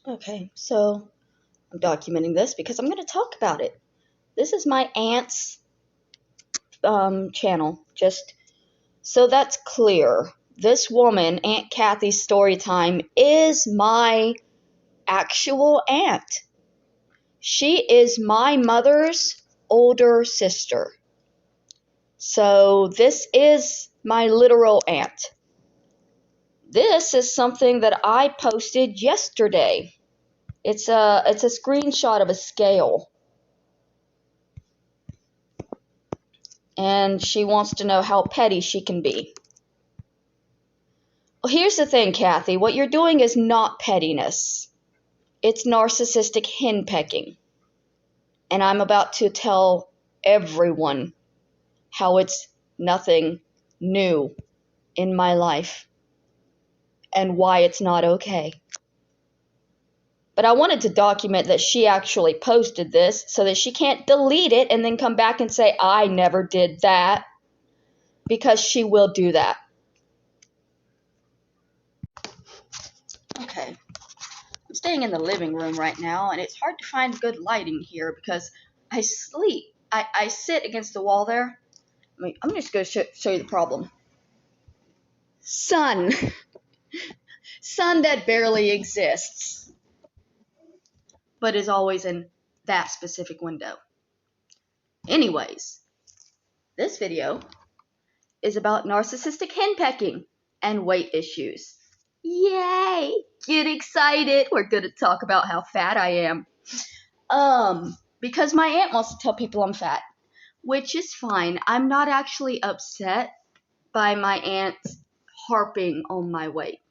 Okay, so I'm documenting this because I'm going to talk about it. This is my aunt's channel, just so that's clear. This woman, Aunt Kathy's story time, is my actual aunt. She is my mother's older sister. So this is my literal aunt. This is something that I posted yesterday. It's a screenshot of a scale. And she wants to know how petty she can be. Well, here's the thing, Kathy. What you're doing is not pettiness. It's narcissistic henpecking. And I'm about to tell everyone how it's nothing new in my life and why it's not okay. But I wanted to document that she actually posted this so that she can't delete it and then come back and say, I never did that, because she will do that. Okay, I'm staying in the living room right now, and it's hard to find good lighting here because I sleep. I sit against the wall there. I'm just going to show you the problem. Sun. Sun that barely exists, but is always in that specific window. Anyways, this video is about narcissistic henpecking and weight issues. Yay! Get excited! We're going to talk about how fat I am. Because my aunt wants to tell people I'm fat, which is fine. I'm not actually upset by my aunt harping on my weight.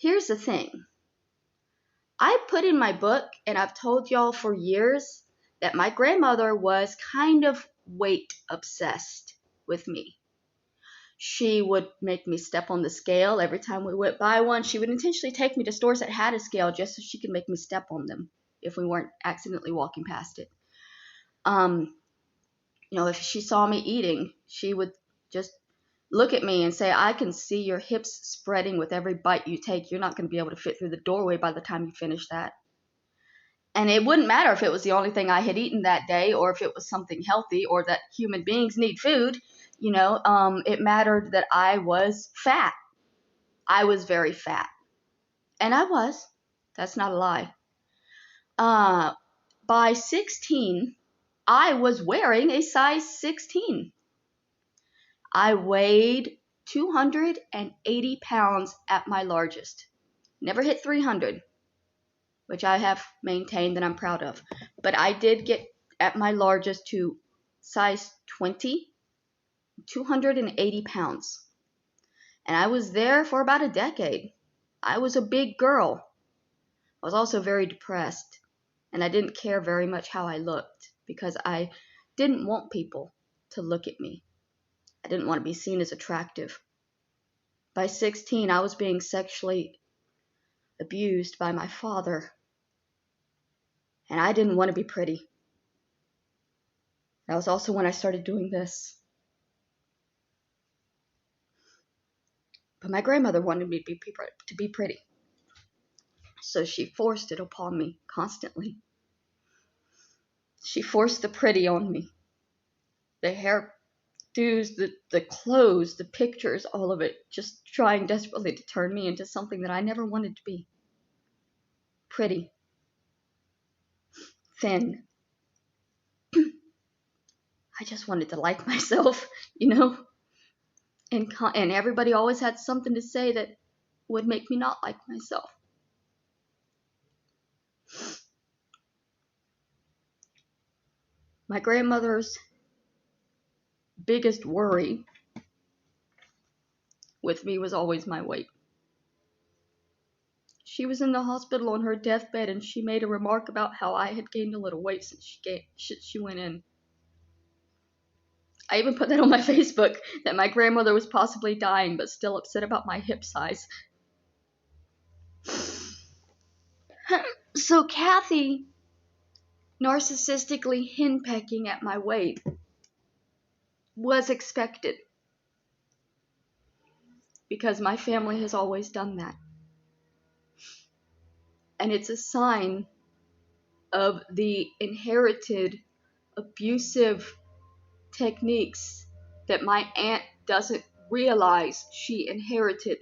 Here's the thing. I put in my book, and I've told y'all for years, that my grandmother was kind of weight obsessed with me. She would make me step on the scale every time we went by one. She would intentionally take me to stores that had a scale just so she could make me step on them if we weren't accidentally walking past it. If she saw me eating, she would just look at me and say, I can see your hips spreading with every bite you take. You're not going to be able to fit through the doorway by the time you finish that. And it wouldn't matter if it was the only thing I had eaten that day, or if it was something healthy, or that human beings need food. It mattered that I was fat. I was very fat. And I was. That's not a lie. By 16, I was wearing a size 16. I weighed 280 pounds at my largest. Never hit 300, which I have maintained and I'm proud of. But I did get at my largest to size 20, 280 pounds. And I was there for about a decade. I was a big girl. I was also very depressed. And I didn't care very much how I looked because I didn't want people to look at me. I didn't want to be seen as attractive. By 16, I was being sexually abused by my father. And I didn't want to be pretty. That was also when I started doing this. But my grandmother wanted me to be pretty. So she forced it upon me constantly. She forced the pretty on me. The hairdos, the clothes, the pictures, all of it, just trying desperately to turn me into something that I never wanted to be. Pretty. Thin. I just wanted to like myself, And everybody always had something to say that would make me not like myself. My grandmother's biggest worry with me was always my weight. She was in the hospital on her deathbed, and she made a remark about how I had gained a little weight since she went in. I even put that on my Facebook, that my grandmother was possibly dying, but still upset about my hip size. So Kathy narcissistically henpecking at my weight was expected, because my family has always done that. And it's a sign of the inherited abusive techniques that my aunt doesn't realize she inherited,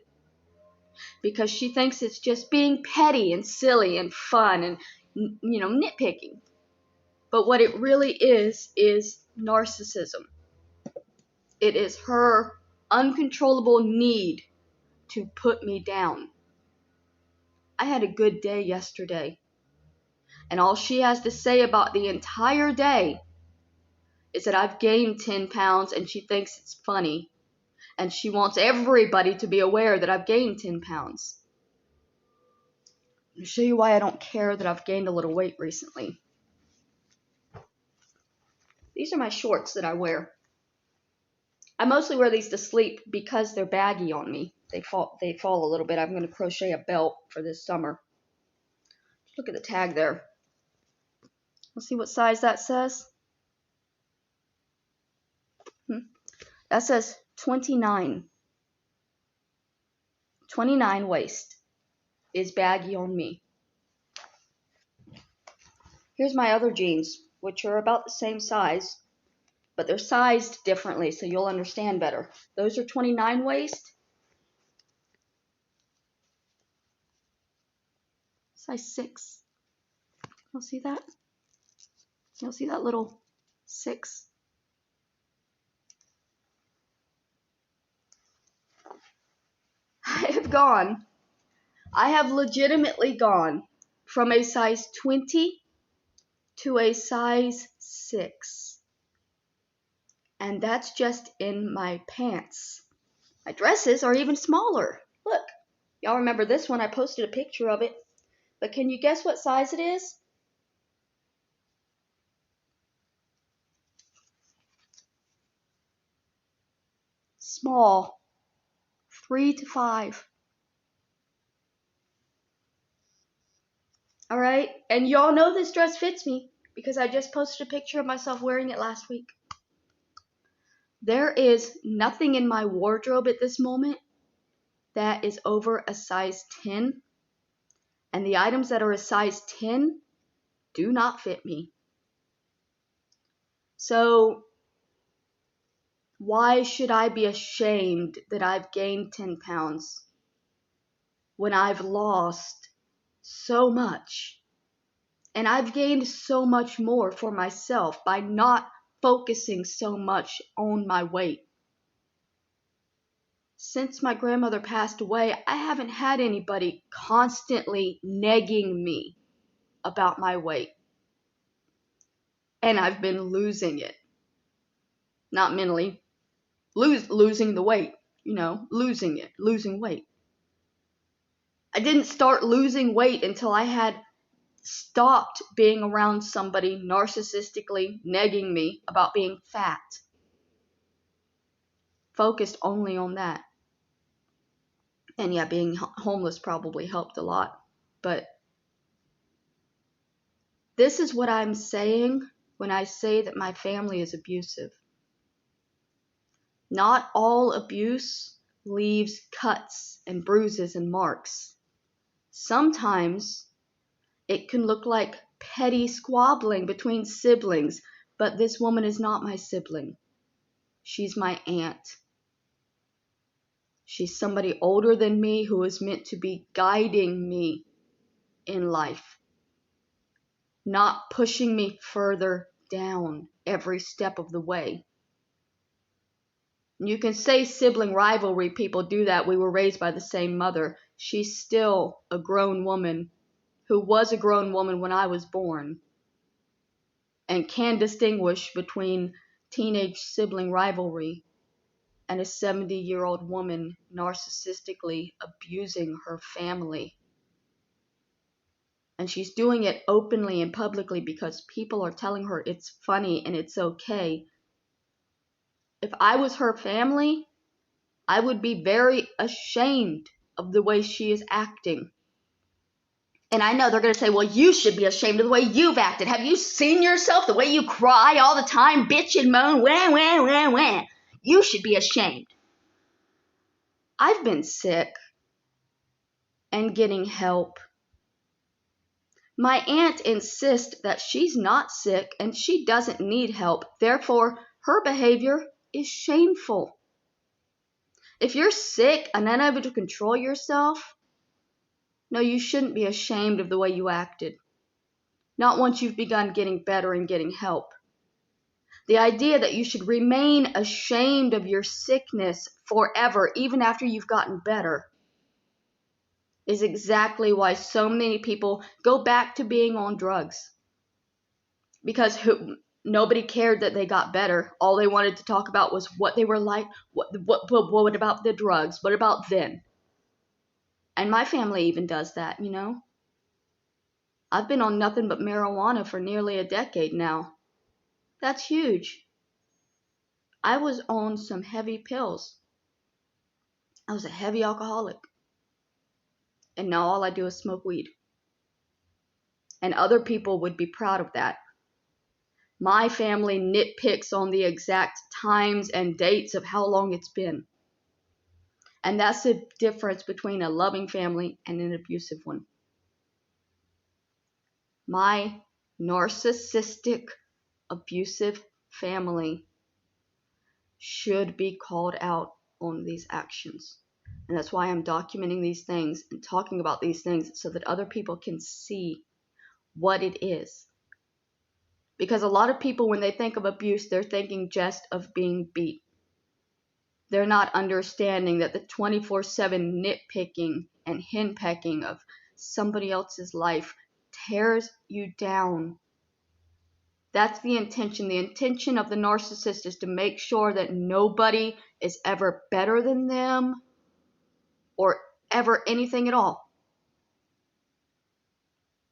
because she thinks it's just being petty and silly and fun and, nitpicking. But what it really is narcissism. It is her uncontrollable need to put me down. I had a good day yesterday, and all she has to say about the entire day is that I've gained 10 pounds and she thinks it's funny, and she wants everybody to be aware that I've gained 10 pounds. I'll show you why I don't care that I've gained a little weight recently. These are my shorts that I wear. I mostly wear these to sleep because they're baggy on me. They fall a little bit. I'm going to crochet a belt for this summer. Look at the tag there. Let's see what size that says. That says 29. 29 waist is baggy on me. Here's my other jeans, which are about the same size, but they're sized differently, so you'll understand better. Those are 29 waist. Size 6. You'll see that? You'll see that little 6? I have legitimately gone from a size 20 to a size 6. And that's just in my pants. My dresses are even smaller. Look, y'all remember this one? I posted a picture of it. But can you guess what size it is? Small. 3 to 5. Alright? And y'all know this dress fits me because I just posted a picture of myself wearing it last week. There is nothing in my wardrobe at this moment that is over a size 10. And the items that are a size 10 do not fit me. So why should I be ashamed that I've gained 10 pounds when I've lost so much? And I've gained so much more for myself by not focusing so much on my weight. Since my grandmother passed away, I haven't had anybody constantly nagging me about my weight. And I've been losing it. Not mentally. Losing the weight. Losing weight. I didn't start losing weight until I had stopped being around somebody narcissistically nagging me about being fat. Focused only on that. And yeah, being homeless probably helped a lot. But this is what I'm saying when I say that my family is abusive. Not all abuse leaves cuts and bruises and marks. Sometimes it can look like petty squabbling between siblings, but this woman is not my sibling. She's my aunt. She's somebody older than me who is meant to be guiding me in life, not pushing me further down every step of the way. You can say sibling rivalry, people do that. We were raised by the same mother. She's still a grown woman who was a grown woman when I was born and can distinguish between teenage sibling rivalry and a 70-year-old woman narcissistically abusing her family. And she's doing it openly and publicly because people are telling her it's funny and it's okay. If I was her family, I would be very ashamed of the way she is acting. And I know they're going to say, well, you should be ashamed of the way you've acted. Have you seen yourself, the way you cry all the time, bitch and moan, wah, wah, wah, wah. You should be ashamed. I've been sick and getting help My aunt insists that she's not sick and she doesn't need help. Therefore, her behavior is shameful. If you're sick and unable to control yourself, no, you shouldn't be ashamed of the way you acted. Not once you've begun getting better and getting help. The idea that you should remain ashamed of your sickness forever, even after you've gotten better, is exactly why so many people go back to being on drugs. Because nobody cared that they got better. All they wanted to talk about was what they were like. What about the drugs? What about then? And my family even does that, you know. I've been on nothing but marijuana for nearly a decade now. That's huge. I was on some heavy pills. I was a heavy alcoholic. And now all I do is smoke weed. And other people would be proud of that. My family nitpicks on the exact times and dates of how long it's been. And that's the difference between a loving family and an abusive one. My narcissistic, abusive family should be called out on these actions. And that's why I'm documenting these things and talking about these things so that other people can see what it is. Because a lot of people, when they think of abuse, they're thinking just of being beat. They're not understanding that the 24/7 nitpicking and henpecking of somebody else's life tears you down. That's the intention. The intention of the narcissist is to make sure that nobody is ever better than them or ever anything at all.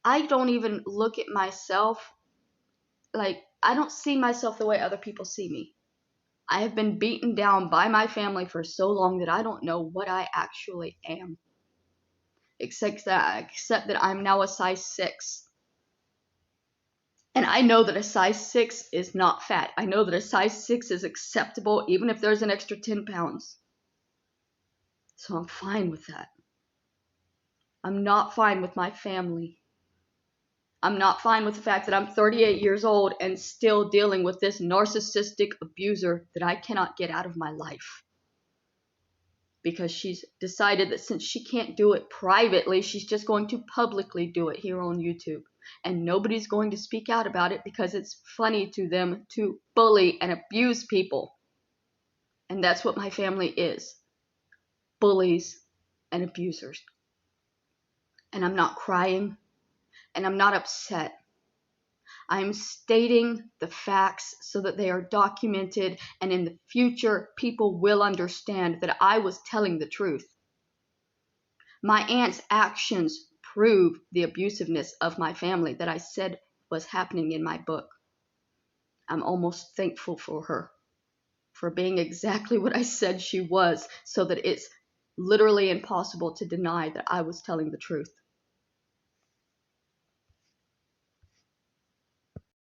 I don't even look at myself like, I don't see myself the way other people see me. I have been beaten down by my family for so long that I don't know what I actually am. Except that I'm now a size 6. And I know that a size 6 is not fat. I know that a size 6 is acceptable even if there's an extra 10 pounds. So I'm fine with that. I'm not fine with my family. I'm not fine with the fact that I'm 38 years old and still dealing with this narcissistic abuser that I cannot get out of my life. Because she's decided that since she can't do it privately, she's just going to publicly do it here on YouTube. And nobody's going to speak out about it because it's funny to them to bully and abuse people. And that's what my family is. Bullies and abusers. And I'm not crying. And I'm not upset. I'm stating the facts so that they are documented, and in the future, people will understand that I was telling the truth. My aunt's actions prove the abusiveness of my family that I said was happening in my book. I'm almost thankful for her, for being exactly what I said she was, so that it's literally impossible to deny that I was telling the truth.